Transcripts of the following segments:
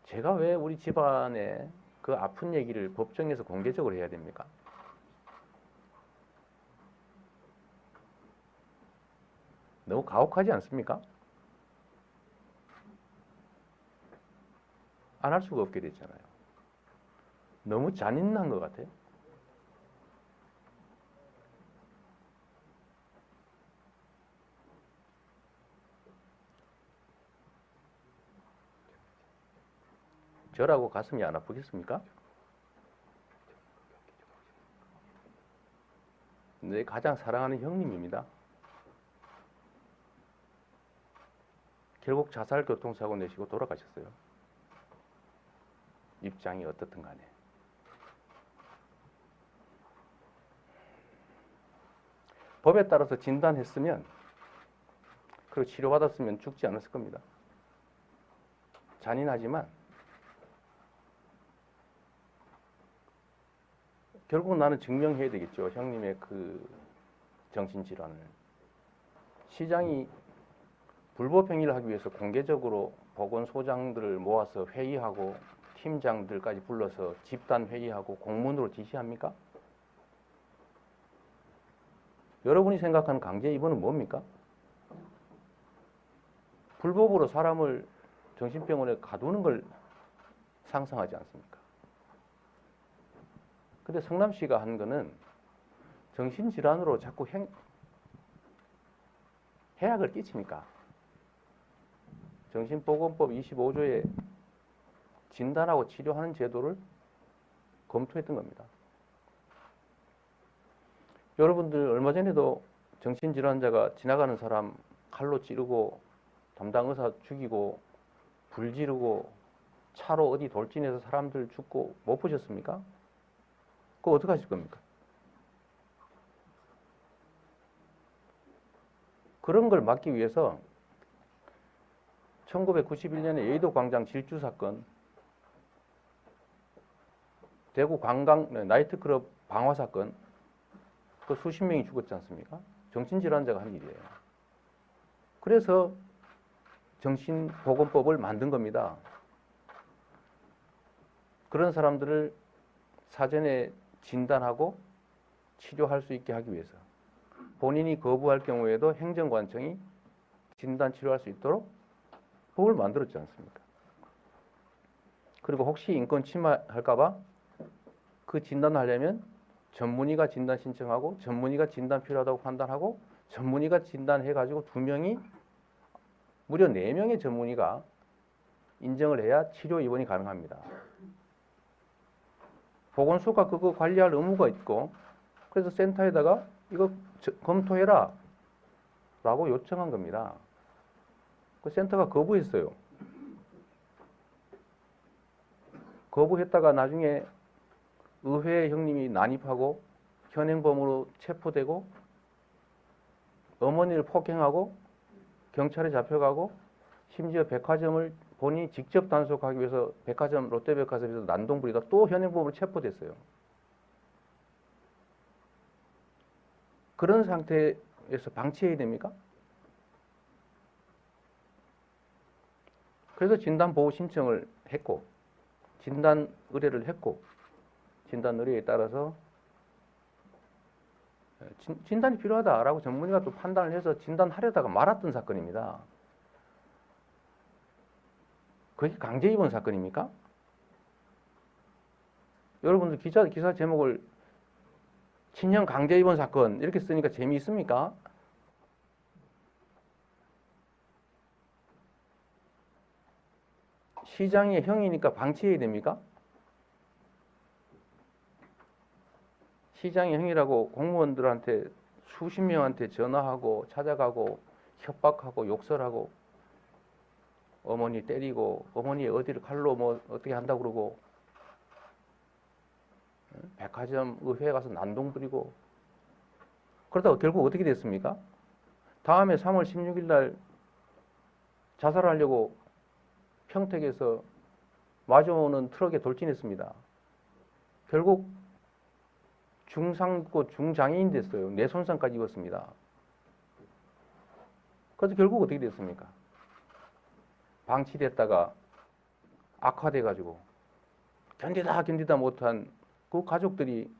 제가 왜 우리 집안의 그 아픈 얘기를 법정에서 공개적으로 해야 됩니까? 너무 가혹하지 않습니까? 안 할 수가 없게 됐잖아요. 너무 잔인한 것 같아요. 저라고 가슴이 안 아프겠습니까? 내 가장 사랑하는 형님입니다. 결국 자살 교통사고 내시고 돌아가셨어요. 입장이 어떻든 간에. 법에 따라서 진단했으면 그리고 치료받았으면 죽지 않았을 겁니다. 잔인하지만 결국 나는 증명해야 되겠죠. 형님의 그 정신질환을. 시장이 불법 행위를 하기 위해서 공개적으로 보건소장들을 모아서 회의하고 팀장들까지 불러서 집단 회의하고 공문으로 지시합니까? 여러분이 생각하는 강제 입원은 뭡니까? 불법으로 사람을 정신병원에 가두는 걸 상상하지 않습니까? 근데 성남시가 한 거는 정신질환으로 자꾸 해악을 끼치니까 정신보건법 25조에 진단하고 치료하는 제도를 검토했던 겁니다. 여러분들 얼마 전에도 정신질환자가 지나가는 사람 칼로 찌르고 담당 의사 죽이고 불 지르고 차로 어디 돌진해서 사람들 죽고 못 보셨습니까? 그거 어떻게 하실 겁니까? 그런 걸 막기 위해서 1991년에 여의도 광장 질주 사건, 대구 관광 나이트클럽 방화 사건, 그 수십 명이 죽었지 않습니까? 정신질환자가 한 일이에요. 그래서 정신보건법을 만든 겁니다. 그런 사람들을 사전에 진단하고 치료할 수 있게 하기 위해서 본인이 거부할 경우에도 행정관청이 진단 치료할 수 있도록 법을 만들었지 않습니까? 그리고 혹시 인권 침해할까봐 그 진단하려면 전문의가 진단 신청하고 전문의가 진단 필요하다고 판단하고 전문의가 진단해가지고 2명이 무려 4명의 전문의가 인정을 해야 치료 입원이 가능합니다. 보건소가 그거 관리할 의무가 있고 그래서 센터에다가 이거 검토해라 라고 요청한 겁니다. 그 센터가 거부했어요. 거부했다가 나중에 의회 형님이 난입하고 현행범으로 체포되고 어머니를 폭행하고 경찰에 잡혀가고 심지어 백화점을 본인이 직접 단속하기 위해서 백화점 롯데백화점에서 난동 부리다 또 현행범으로 체포됐어요. 그런 상태에서 방치해야 됩니까? 그래서 진단보호 신청을 했고 진단 의뢰를 했고 진단 의뢰에 따라서 진단이 필요하다라고 전문의가 또 판단을 해서 진단하려다가 말았던 사건입니다. 그게 강제 입원 사건입니까? 여러분들 기사 제목을 친형 강제 입원 사건 이렇게 쓰니까 재미있습니까? 시장의 형이니까 방치해야 됩니까? 시장의 형이라고 공무원들한테 수십 명한테 전화하고 찾아가고 협박하고 욕설하고 어머니 때리고 어머니 어디를 칼로 뭐 어떻게 한다고 그러고 백화점 의회에 가서 난동 부리고 그러다가 결국 어떻게 됐습니까? 다음에 3월 16일 날 자살하려고 평택에서 마주오는 트럭에 돌진했습니다. 결국 중상고 중장애인 됐어요. 뇌손상까지 입었습니다. 그래서 결국 어떻게 됐습니까? 방치됐다가 악화돼가지고 견디다 못한 그 가족들이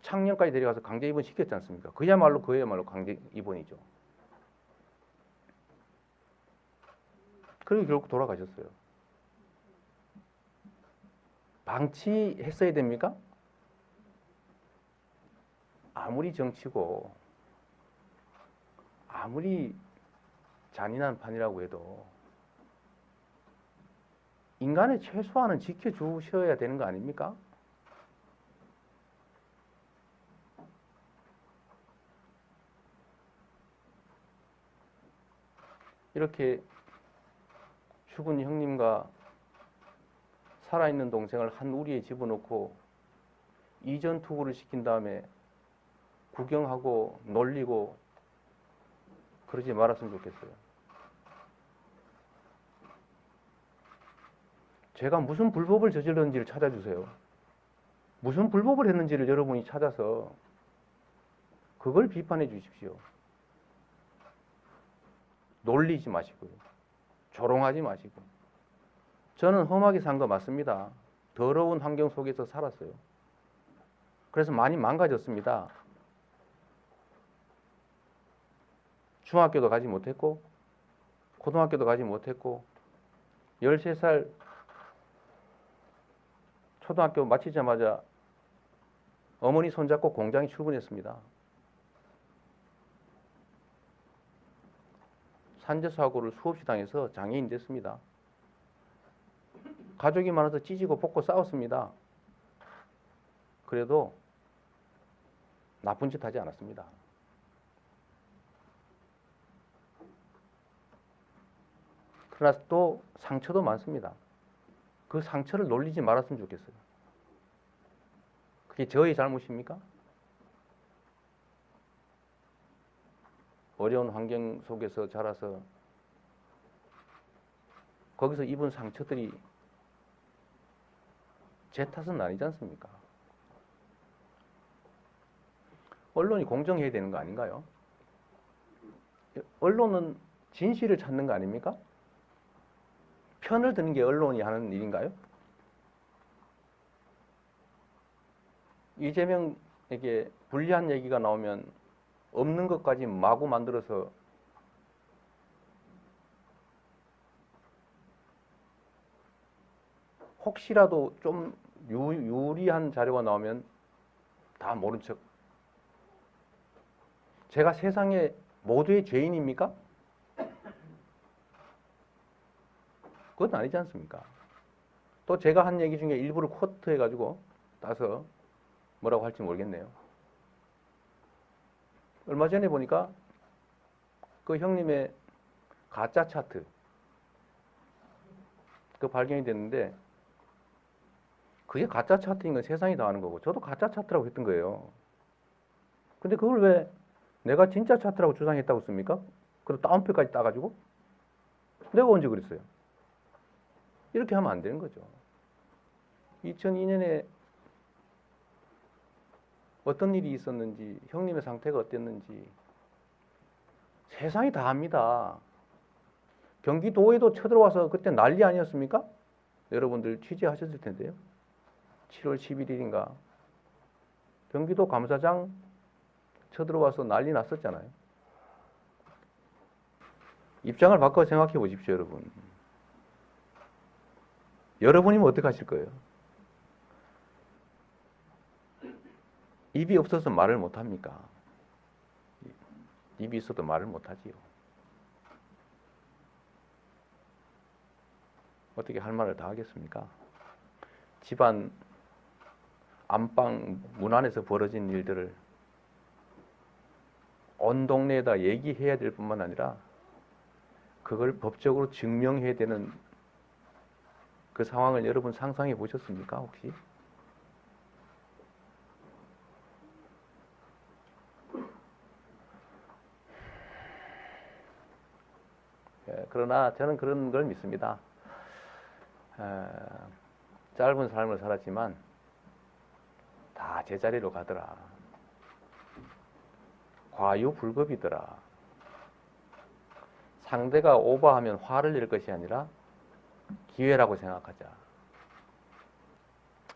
창녕까지 데려가서 강제 입원 시켰지 않습니까? 그야말로 강제 입원이죠. 그리고 결국 돌아가셨어요. 방치했어야 됩니까? 아무리 정치고 아무리 잔인한 판이라고 해도 인간의 최소한은 지켜주셔야 되는 거 아닙니까? 이렇게 죽은 형님과 살아있는 동생을 한 우리에 집어넣고 이전 투구를 시킨 다음에 구경하고 놀리고 그러지 말았으면 좋겠어요. 제가 무슨 불법을 저질렀는지를 찾아주세요. 무슨 불법을 했는지를 여러분이 찾아서 그걸 비판해 주십시오. 놀리지 마시고요. 조롱하지 마시고. 저는 험하게 산 거 맞습니다. 더러운 환경 속에서 살았어요. 그래서 많이 망가졌습니다. 중학교도 가지 못했고 고등학교도 가지 못했고 13살 초등학교 마치자마자 어머니 손잡고 공장에 출근했습니다. 산재사고를 수없이 당해서 장애인 됐습니다. 가족이 많아서 찢고 볶고 싸웠습니다. 그래도 나쁜 짓 하지 않았습니다. 그러나 또 상처도 많습니다. 그 상처를 놀리지 말았으면 좋겠어요. 그게 저의 잘못입니까? 어려운 환경 속에서 자라서 거기서 입은 상처들이 제 탓은 아니지 않습니까? 언론이 공정해야 되는 거 아닌가요? 언론은 진실을 찾는 거 아닙니까? 편을 드는 게 언론이 하는 일인가요? 이재명에게 불리한 얘기가 나오면 없는 것까지 마구 만들어서 혹시라도 좀 유리한 자료가 나오면 다 모른 척. 제가 세상의 모두의 죄인입니까? 그건 아니지 않습니까? 또 제가 한 얘기 중에 일부를 쿼트해가지고 따서 뭐라고 할지 모르겠네요. 얼마 전에 보니까 그 형님의 가짜 차트 그 발견이 됐는데 그게 가짜 차트인 건 세상이 다 아는 거고 저도 가짜 차트라고 했던 거예요. 근데 그걸 왜 내가 진짜 차트라고 주장했다고 씁니까? 그리고 다운표까지 따가지고 내가 언제 그랬어요? 이렇게 하면 안 되는 거죠. 2002년에 어떤 일이 있었는지, 형님의 상태가 어땠는지 세상이 다 압니다. 경기도에도 쳐들어와서 그때 난리 아니었습니까? 여러분들 취재하셨을 텐데요. 7월 11일인가 경기도 감사장 쳐들어와서 난리 났었잖아요. 입장을 바꿔 생각해 보십시오, 여러분. 여러분이면 어떻게 하실 거예요? 입이 없어서 말을 못합니까? 입이 있어도 말을 못하지요. 어떻게 할 말을 다 하겠습니까? 집안 안방 문 안에서 벌어진 일들을 온 동네에다 얘기해야 될 뿐만 아니라 그걸 법적으로 증명해야 되는 그 상황을 여러분 상상해 보셨습니까, 혹시? 그러나 저는 그런 걸 믿습니다. 짧은 삶을 살았지만 다 제자리로 가더라. 과유불급이더라. 상대가 오버하면 화를 낼 것이 아니라 기회라고 생각하자.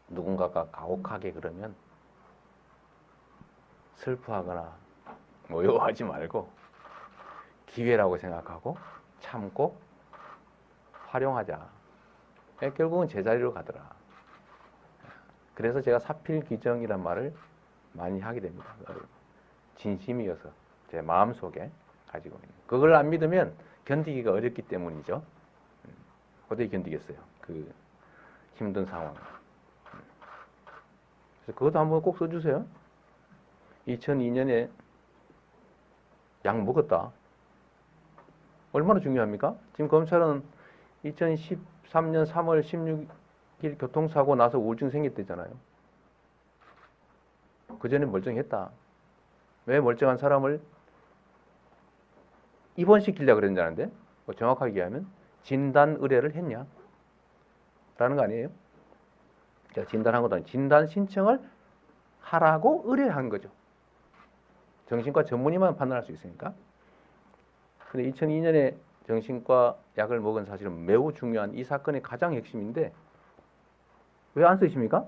누군가가 가혹하게 그러면 슬퍼하거나 모욕하지 말고 기회라고 생각하고 참고 활용하자. 결국은 제자리로 가더라. 그래서 제가 사필귀정이란 말을 많이 하게 됩니다. 진심이어서 제 마음속에 가지고 있는. 그걸 안 믿으면 견디기가 어렵기 때문이죠. 어떻게 견디겠어요? 그 힘든 상황. 그래서 그것도 한번 꼭 써주세요. 2002년에 약 먹었다. 얼마나 중요합니까? 지금 검찰은 2013년 3월 16일 교통사고 나서 우울증 생겼대잖아요. 그전에 멀쩡했다. 왜 멀쩡한 사람을 입원시키려고 그랬냐는데, 뭐 정확하게 얘기하면 진단 의뢰를 했냐? 라는 거 아니에요? 제가 진단한 것도 아니고 진단 신청을 하라고 의뢰한 거죠. 정신과 전문의만 판단할 수 있으니까. 근데 2002년에 정신과 약을 먹은 사실은 매우 중요한 이 사건의 가장 핵심인데 왜 안 쓰십니까?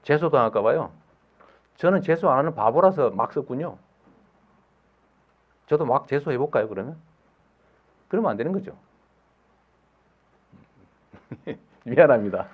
재소당할까 봐요. 저는 재소 안 하는 바보라서 막 썼군요. 저도 막 재소해볼까요, 그러면? 그러면 안 되는 거죠. 미안합니다.